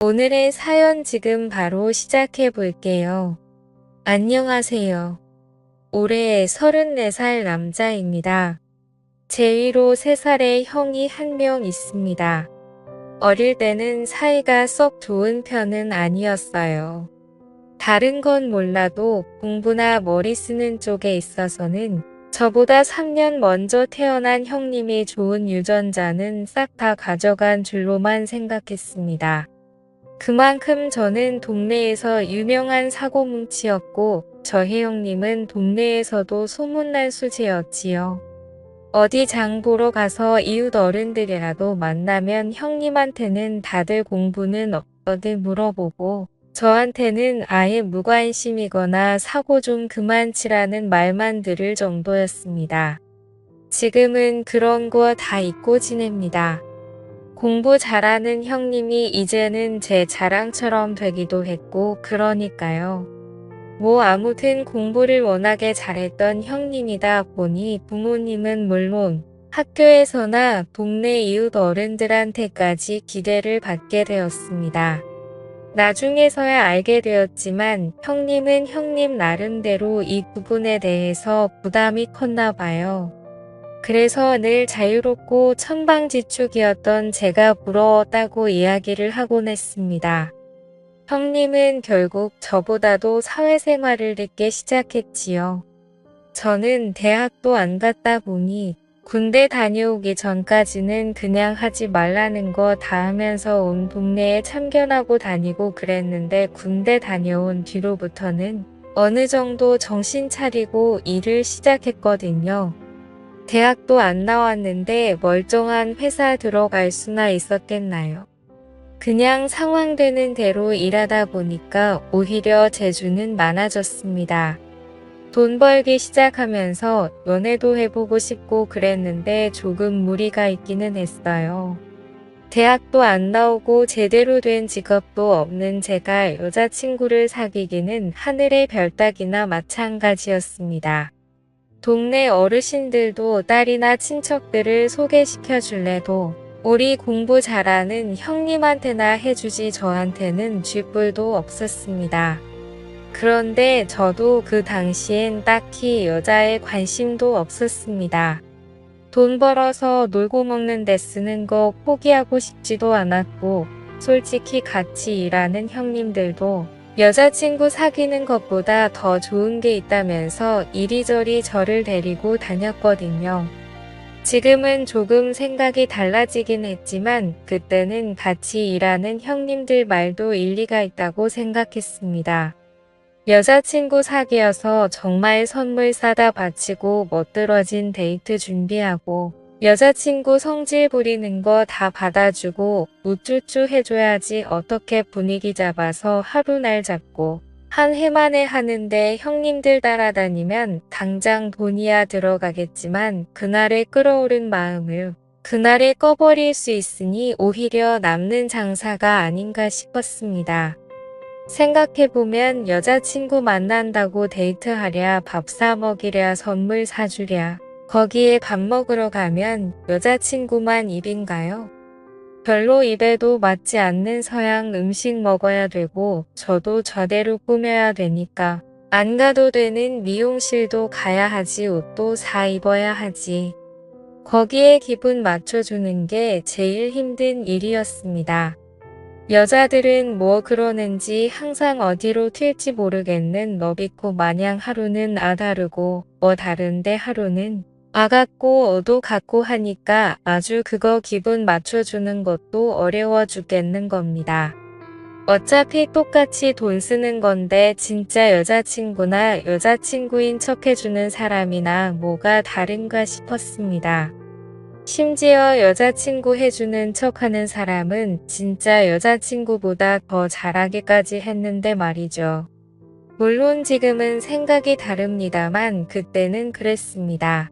오늘의 사연 지금 바로 시작해 볼게요. 안녕하세요. 올해 34살 남자입니다. 제 위로 3살의 형이 한 명 있습니다. 어릴 때는 사이가 썩 좋은 편은 아니었어요. 다른 건 몰라도 공부나 머리 쓰는 쪽에 있어서는 저보다 3년 먼저 태어난 형님이 좋은 유전자는 싹 다 가져간 줄로만 생각했습니다. 그만큼 저는 동네에서 유명한 사고뭉치였고 저희 형님은 동네에서도 소문난 수지였지요. 어디 장 보러 가서 이웃 어른들이라도 만나면 형님한테는 다들 공부는 어디 물어보고 저한테는 아예 무관심이거나 사고 좀 그만 치라는 말만 들을 정도였습니다. 지금은 그런 거 다 잊고 지냅니다. 공부 잘하는 형님이 이제는 제 자랑처럼 되기도 했고 그러니까요. 뭐 아무튼 공부를 워낙에 잘했던 형님이다 보니 부모님은 물론 학교에서나 동네 이웃 어른들한테까지 기대를 받게 되었습니다. 나중에서야 알게 되었지만 형님은 형님 나름대로 이 부분에 대해서 부담이 컸나 봐요. 그래서 늘 자유롭고 천방지축이었던 제가 부러웠다고 이야기를 하곤 했습니다. 형님은 결국 저보다도 사회생활을 늦게 시작했지요. 저는 대학도 안 갔다 보니 군대 다녀오기 전까지는 그냥 하지 말라는 거 다 하면서 온 동네에 참견하고 다니고 그랬는데 군대 다녀온 뒤로부터는 어느 정도 정신 차리고 일을 시작했거든요. 대학도 안 나왔는데 멀쩡한 회사 들어갈 수나 있었겠나요? 그냥 상황되는 대로 일하다 보니까 오히려 재주는 많아졌습니다. 돈 벌기 시작하면서 연애도 해보고 싶고 그랬는데 조금 무리가 있기는 했어요. 대학도 안 나오고 제대로 된 직업도 없는 제가 여자친구를 사귀기는 하늘의 별 따기나 마찬가지였습니다. 동네 어르신들도 딸이나 친척들을 소개시켜 줄래도 우리 공부 잘하는 형님한테나 해주지 저한테는 쥐뿔도 없었습니다. 그런데 저도 그 당시엔 딱히 여자에 관심도 없었습니다. 돈 벌어서 놀고 먹는 데 쓰는 거 포기하고 싶지도 않았고 솔직히 같이 일하는 형님들도 여자친구 사귀는 것보다 더 좋은 게 있다면서 이리저리 저를 데리고 다녔거든요. 지금은 조금 생각이 달라지긴 했지만 그때는 같이 일하는 형님들 말도 일리가 있다고 생각했습니다. 여자친구 사귀어서 정말 선물 사다 바치고 멋들어진 데이트 준비하고 여자친구 성질 부리는 거 다 받아주고 우쭈쭈 해줘야지 어떻게 분위기 잡아서 하루 날 잡고 한 해 만에 하는데 형님들 따라다니면 당장 돈이야 들어가겠지만 그날의 끓어오른 마음을 그날에 꺼버릴 수 있으니 오히려 남는 장사가 아닌가 싶었습니다. 생각해보면 여자친구 만난다고 데이트하랴 밥 사 먹이랴 선물 사주랴 거기에 밥 먹으러 가면 여자친구만 입인가요? 별로 입에도 맞지 않는 서양 음식 먹어야 되고 저도 저대로 꾸며야 되니까 안 가도 되는 미용실도 가야 하지 옷도 사 입어야 하지. 거기에 기분 맞춰주는 게 제일 힘든 일이었습니다. 여자들은 뭐 그러는지 항상 어디로 튈지 모르겠는 너비코 마냥 하루는 다르고 다른데 하루는 같고 어도 같고 하니까 아주 그거 기분 맞춰주는 것도 어려워 죽겠는 겁니다. 어차피 똑같이 돈 쓰는 건데 진짜 여자친구나 여자친구인 척 해주는 사람이나 뭐가 다른가 싶었습니다. 심지어 여자친구 해주는 척하는 사람은 진짜 여자친구보다 더 잘하기까지 했는데 말이죠. 물론 지금은 생각이 다릅니다만 그때는 그랬습니다.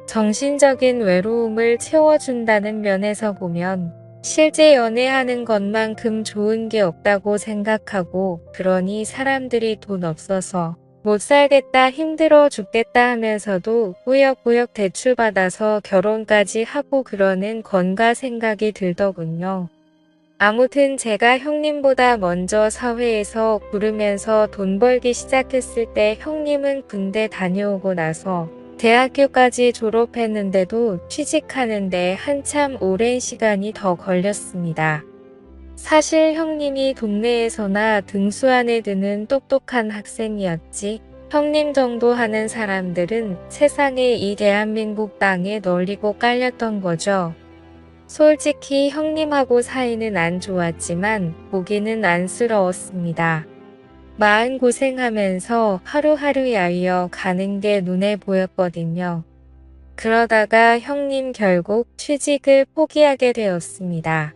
정신적인 외로움을 채워준다는 면에서 보면 실제 연애하는 것만큼 좋은 게 없다고 생각하고 그러니 사람들이 돈 없어서 못 살겠다 힘들어 죽겠다 하면서도 꾸역꾸역 대출받아서 결혼까지 하고 그러는 건가 생각이 들더군요. 아무튼 제가 형님보다 먼저 사회에서 구르면서 돈 벌기 시작했을 때 형님은 군대 다녀오고 나서 대학교까지 졸업했는데도 취직하는데 한참 오랜 시간이 더 걸렸습니다. 사실 형님이 동네에서나 등수 안에 드는 똑똑한 학생이었지, 형님 정도 하는 사람들은 세상에 이 대한민국 땅에 널리고 깔렸던 거죠. 솔직히 형님하고 사이는 안 좋았지만 보기는 안쓰러웠습니다. 마음고생하면서 하루하루 야위어 가는 게 눈에 보였거든요. 그러다가 형님 결국 취직을 포기하게 되었습니다.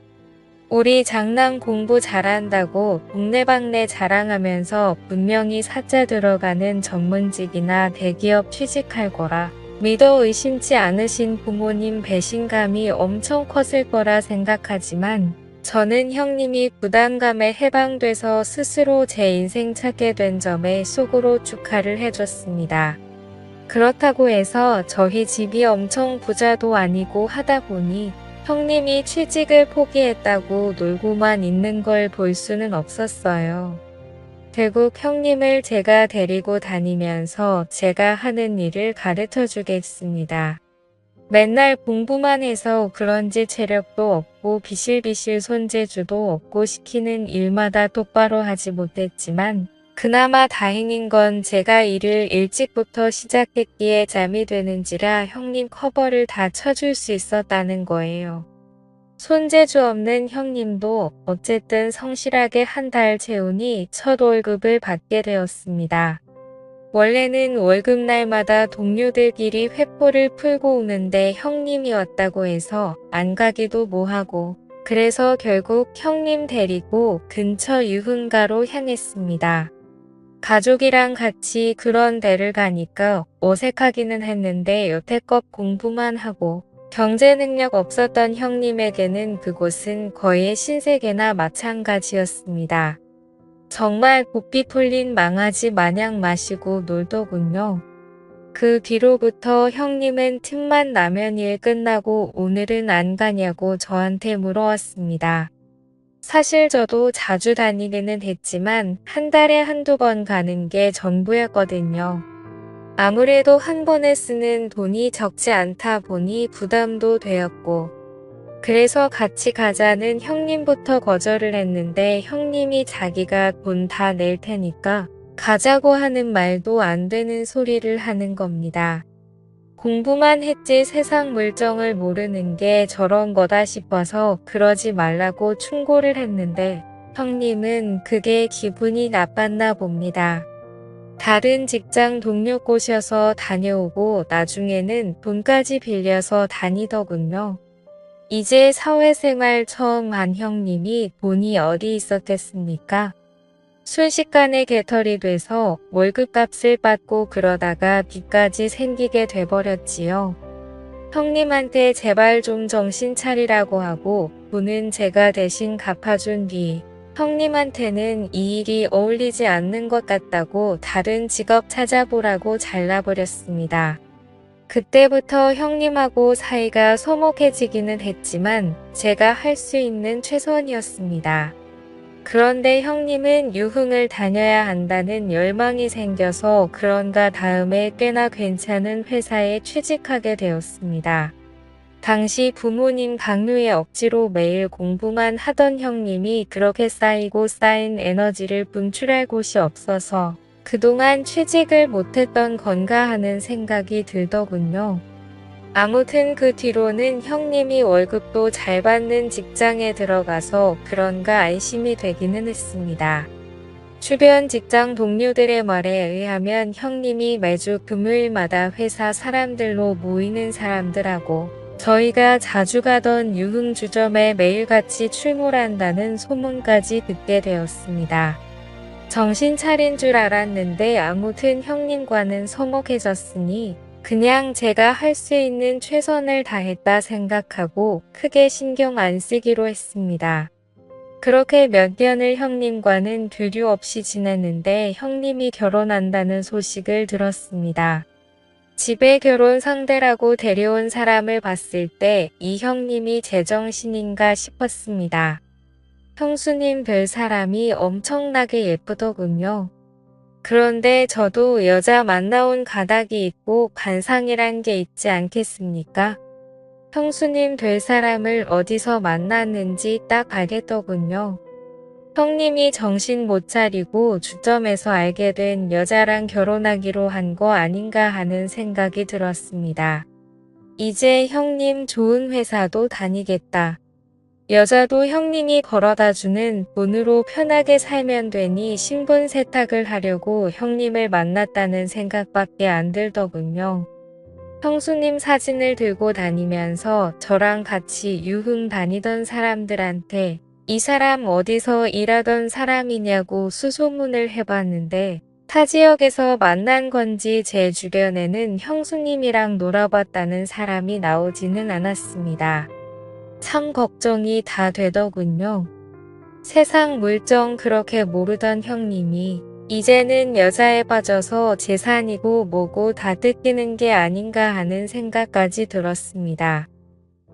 우리 장남 공부 잘한다고 동네방네 자랑하면서 분명히 사자 들어가는 전문직이나 대기업 취직할 거라 믿어 의심치 않으신 부모님 배신감이 엄청 컸을 거라 생각하지만 저는 형님이 부담감에 해방돼서 스스로 제 인생 찾게 된 점에 속으로 축하를 해줬습니다. 그렇다고 해서 저희 집이 엄청 부자도 아니고 하다 보니 형님이 취직을 포기했다고 놀고만 있는 걸 볼 수는 없었어요. 결국 형님을 제가 데리고 다니면서 제가 하는 일을 가르쳐 주겠습니다. 맨날 공부만 해서 그런지 체력도 없고 비실비실 손재주도 없고 시키는 일마다 똑바로 하지 못했지만 그나마 다행인 건 제가 일을 일찍부터 시작했기에 잠이 되는지라 형님 커버를 다 쳐줄 수 있었다는 거예요. 손재주 없는 형님도 어쨌든 성실하게 한 달 채우니 첫 월급을 받게 되었습니다. 원래는 월급날마다 동료들끼리 회포를 풀고 오는데 형님이 왔다고 해서 안 가기도 뭐하고, 그래서 결국 형님 데리고 근처 유흥가로 향했습니다. 가족이랑 같이 그런 데를 가니까 어색하기는 했는데 여태껏 공부만 하고 경제 능력 없었던 형님에게는 그곳은 거의 신세계나 마찬가지였습니다. 정말 고삐 풀린 망아지 마냥 마시고 놀더군요. 그 뒤로부터 형님은 틈만 나면 일 끝나고 오늘은 안 가냐고 저한테 물어왔습니다. 사실 저도 자주 다니기는 했지만 한 달에 한두 번 가는 게 전부였거든요. 아무래도 한 번에 쓰는 돈이 적지 않다 보니 부담도 되었고, 그래서 같이 가자는 형님부터 거절을 했는데 형님이 자기가 돈 다 낼 테니까 가자고 하는 말도 안 되는 소리를 하는 겁니다. 공부만 했지 세상 물정을 모르는 게 저런 거다 싶어서 그러지 말라고 충고를 했는데 형님은 그게 기분이 나빴나 봅니다. 다른 직장 동료 꼬셔서 다녀오고 나중에는 돈까지 빌려서 다니더군요. 이제 사회생활 처음 한 형님이 돈이 어디 있었겠습니까? 순식간에 개털이 돼서 월급값을 받고 그러다가 빚까지 생기게 돼버렸지요. 형님한테 제발 좀 정신 차리라고 하고 돈은 제가 대신 갚아준 뒤 형님한테는 이 일이 어울리지 않는 것 같다고 다른 직업 찾아보라고 잘라버렸습니다. 그때부터 형님하고 사이가 서먹해지기는 했지만 제가 할 수 있는 최선이었습니다. 그런데 형님은 유흥을 다녀야 한다는 열망이 생겨서 그런가 다음에 꽤나 괜찮은 회사에 취직하게 되었습니다. 당시 부모님 강요에 억지로 매일 공부만 하던 형님이 그렇게 쌓이고 쌓인 에너지를 분출할 곳이 없어서 그동안 취직을 못했던 건가 하는 생각이 들더군요. 아무튼 그 뒤로는 형님이 월급도 잘 받는 직장에 들어가서 그런가 안심이 되기는 했습니다. 주변 직장 동료들의 말에 의하면 형님이 매주 금요일마다 회사 사람들로 모이는 사람들하고 저희가 자주 가던 유흥주점에 매일같이 출몰한다는 소문까지 듣게 되었습니다. 정신 차린 줄 알았는데 아무튼 형님과는 서먹해졌으니 그냥 제가 할 수 있는 최선을 다했다 생각하고 크게 신경 안 쓰기로 했습니다. 그렇게 몇 년을 형님과는 교류 없이 지냈는데 형님이 결혼한다는 소식을 들었습니다. 집에 결혼 상대라고 데려온 사람을 봤을 때 이 형님이 제정신인가 싶었습니다. 형수님 될 사람이 엄청나게 예쁘더군요. 그런데 저도 여자 만나온 가닥이 있고 관상이란 게 있지 않겠습니까? 형수님 될 사람을 어디서 만났는지 딱 알겠더군요. 형님이 정신 못 차리고 주점에서 알게 된 여자랑 결혼하기로 한 거 아닌가 하는 생각이 들었습니다. 이제 형님 좋은 회사도 다니겠다. 여자도 형님이 걸어다주는 돈으로 편하게 살면 되니 신분 세탁을 하려고 형님을 만났다는 생각밖에 안 들더군요. 형수님 사진을 들고 다니면서 저랑 같이 유흥 다니던 사람들한테 이 사람 어디서 일하던 사람이냐고 수소문을 해봤는데 타 지역에서 만난 건지 제 주변에는 형수님이랑 놀아봤다는 사람이 나오지는 않았습니다. 참 걱정이 다 되더군요. 세상 물정 그렇게 모르던 형님이 이제는 여자에 빠져서 재산이고 뭐고 다 뜯기는 게 아닌가 하는 생각까지 들었습니다.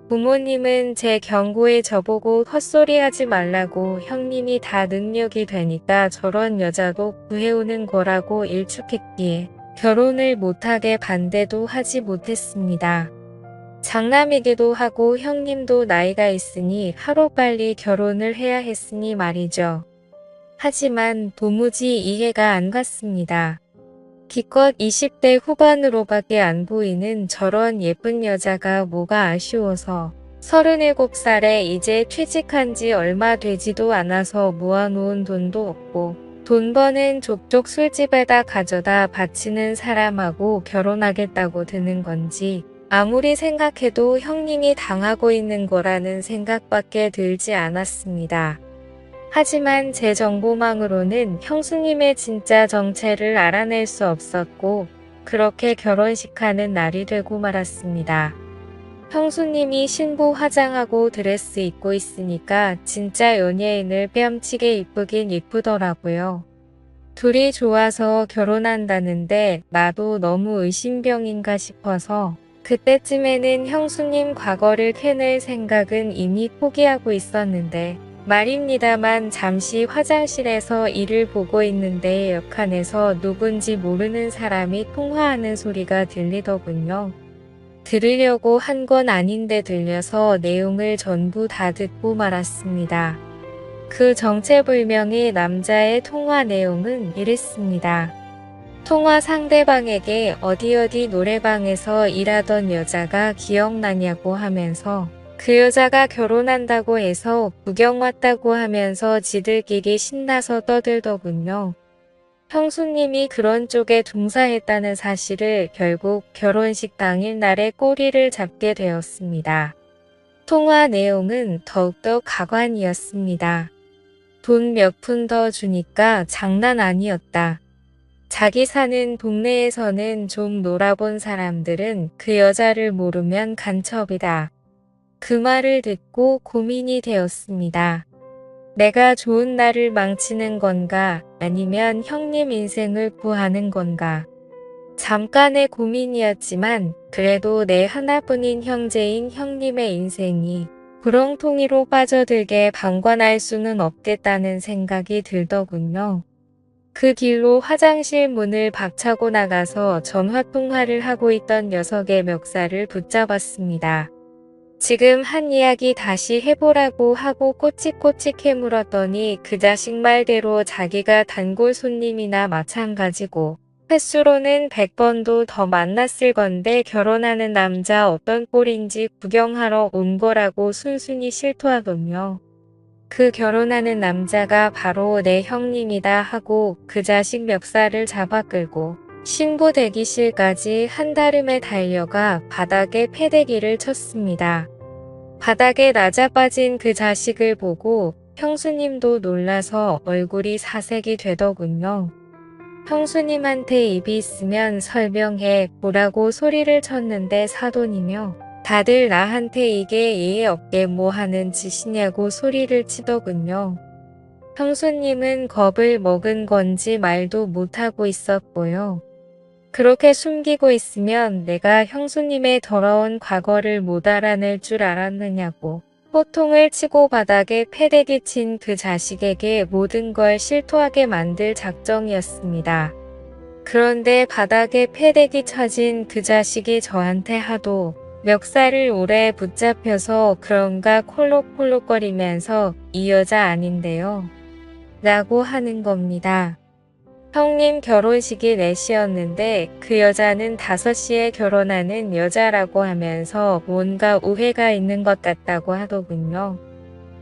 부모님은 제 경고에 저보고 헛소리하지 말라고 형님이 다 능력이 되니까 저런 여자도 구해오는 거라고 일축했기에 결혼을 못하게 반대도 하지 못했습니다. 장남이기도 하고 형님도 나이가 있으니 하루빨리 결혼을 해야 했으니 말이죠. 하지만 도무지 이해가 안 갔습니다. 기껏 20대 후반으로밖에 안 보이는 저런 예쁜 여자가 뭐가 아쉬워서 37살에 이제 퇴직한 지 얼마 되지도 않아서 모아놓은 돈도 없고 돈 버는 족족 술집에다 가져다 바치는 사람하고 결혼하겠다고 드는 건지 아무리 생각해도 형님이 당하고 있는 거라는 생각밖에 들지 않았습니다. 하지만 제 정보망으로는 형수님의 진짜 정체를 알아낼 수 없었고 그렇게 결혼식하는 날이 되고 말았습니다. 형수님이 신부 화장하고 드레스 입고 있으니까 진짜 연예인을 뺨치게 이쁘긴 이쁘더라고요. 둘이 좋아서 결혼한다는데 나도 너무 의심병인가 싶어서 그때쯤에는 형수님 과거를 캐낼 생각은 이미 포기하고 있었는데 말입니다만 잠시 화장실에서 일을 보고 있는데 옆칸에서 누군지 모르는 사람이 통화하는 소리가 들리더군요. 들으려고 한 건 아닌데 들려서 내용을 전부 다 듣고 말았습니다. 그 정체불명의 남자의 통화 내용은 이랬습니다. 통화 상대방에게 어디 노래방에서 일하던 여자가 기억나냐고 하면서 그 여자가 결혼한다고 해서 구경 왔다고 하면서 지들끼리 신나서 떠들더군요. 형수님이 그런 쪽에 종사했다는 사실을 결국 결혼식 당일 날에 꼬리를 잡게 되었습니다. 통화 내용은 더욱더 가관이었습니다. 돈 몇 푼 더 주니까 장난 아니었다. 자기 사는 동네에서는 좀 놀아본 사람들은 그 여자를 모르면 간첩이다. 그 말을 듣고 고민이 되었습니다. 내가 좋은 날을 망치는 건가 아니면 형님 인생을 구하는 건가. 잠깐의 고민이었지만 그래도 내 하나뿐인 형제인 형님의 인생이 구렁텅이로 빠져들게 방관할 수는 없겠다는 생각이 들더군요. 그 길로 화장실 문을 박차고 나가서 전화통화를 하고 있던 녀석의 멱살을 붙잡았습니다. 지금 한 이야기 다시 해보라고 하고 꼬치꼬치 캐물었더니 그 자식 말대로 자기가 단골 손님이나 마찬가지고 횟수로는 100번도 더 만났을 건데 결혼하는 남자 어떤 꼴인지 구경하러 온 거라고 순순히 실토하더며 그 결혼하는 남자가 바로 내 형님이다 하고 그 자식 멱살을 잡아 끌고 신부 대기실까지 한달음에 달려가 바닥에 패대기를 쳤습니다. 바닥에 낮아빠진 그 자식을 보고 형수님도 놀라서 얼굴이 사색이 되더군요. 형수님한테 입이 있으면 설명해 보라고 소리를 쳤는데 사돈이며 다들 나한테 이게 예의 없게 뭐 하는 짓이냐고 소리를 치더군요. 형수님은 겁을 먹은 건지 말도 못하고 있었고요. 그렇게 숨기고 있으면 내가 형수님의 더러운 과거를 못 알아낼 줄 알았느냐고 호통을 치고 바닥에 패대기 친 그 자식에게 모든 걸 실토하게 만들 작정이었습니다. 그런데 바닥에 패대기 쳐진 그 자식이 저한테 하도 멱살을 오래 붙잡혀서 그런가 콜록콜록거리면서 이 여자 아닌데요. 라고 하는 겁니다. 형님 결혼식이 4시였는데 그 여자는 5시에 결혼하는 여자라고 하면서 뭔가 오해가 있는 것 같다고 하더군요.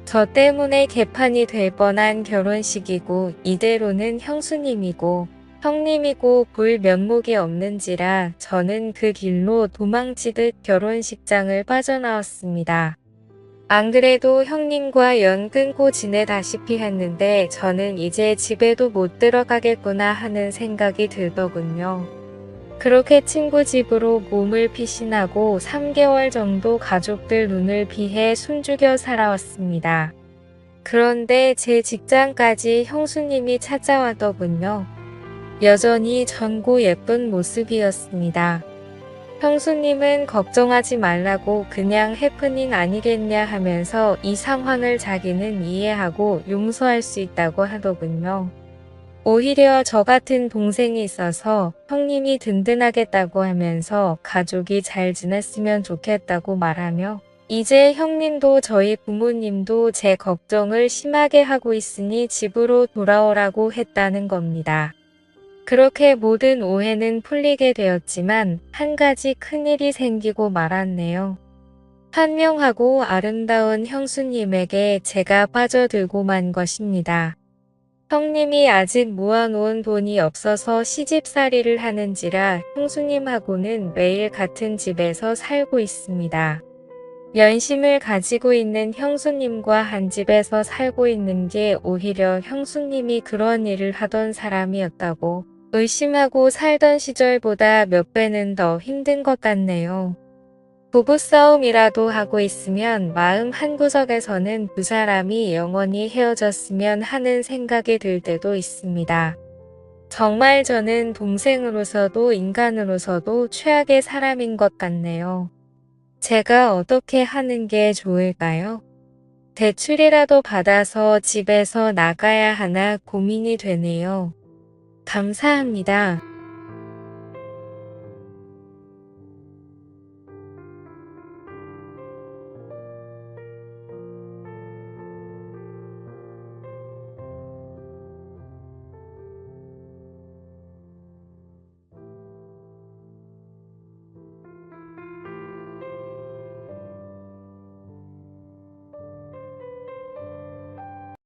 저 때문에 개판이 될 뻔한 결혼식이고 이대로는 형수님이고 형님이고 볼 면목이 없는지라 저는 그 길로 도망치듯 결혼식장을 빠져나왔습니다. 안 그래도 형님과 연 끊고 지내다시피 했는데 저는 이제 집에도 못 들어가겠구나 하는 생각이 들더군요. 그렇게 친구 집으로 몸을 피신하고 3개월 정도 가족들 눈을 피해 숨죽여 살아왔습니다. 그런데 제 직장까지 형수님이 찾아왔더군요. 여전히 젊고 예쁜 모습이었습니다. 형수님은 걱정하지 말라고 그냥 해프닝 아니겠냐 하면서 이 상황을 자기는 이해하고 용서할 수 있다고 하더군요. 오히려 저 같은 동생이 있어서 형님이 든든하겠다고 하면서 가족이 잘 지냈으면 좋겠다고 말하며 이제 형님도 저희 부모님도 제 걱정을 심하게 하고 있으니 집으로 돌아오라고 했다는 겁니다. 그렇게 모든 오해는 풀리게 되었지만 한 가지 큰일이 생기고 말았네요. 현명하고 아름다운 형수님에게 제가 빠져들고 만 것입니다. 형님이 아직 모아놓은 돈이 없어서 시집살이를 하는지라 형수님하고는 매일 같은 집에서 살고 있습니다. 연심을 가지고 있는 형수님과 한 집에서 살고 있는 게 오히려 형수님이 그런 일을 하던 사람이었다고 의심하고 살던 시절보다 몇 배는 더 힘든 것 같네요. 부부싸움이라도 하고 있으면 마음 한구석에서는 두 사람이 영원히 헤어졌으면 하는 생각이 들 때도 있습니다. 정말 저는 동생으로서도 인간으로서도 최악의 사람인 것 같네요. 제가 어떻게 하는 게 좋을까요? 대출이라도 받아서 집에서 나가야 하나 고민이 되네요. 감사합니다.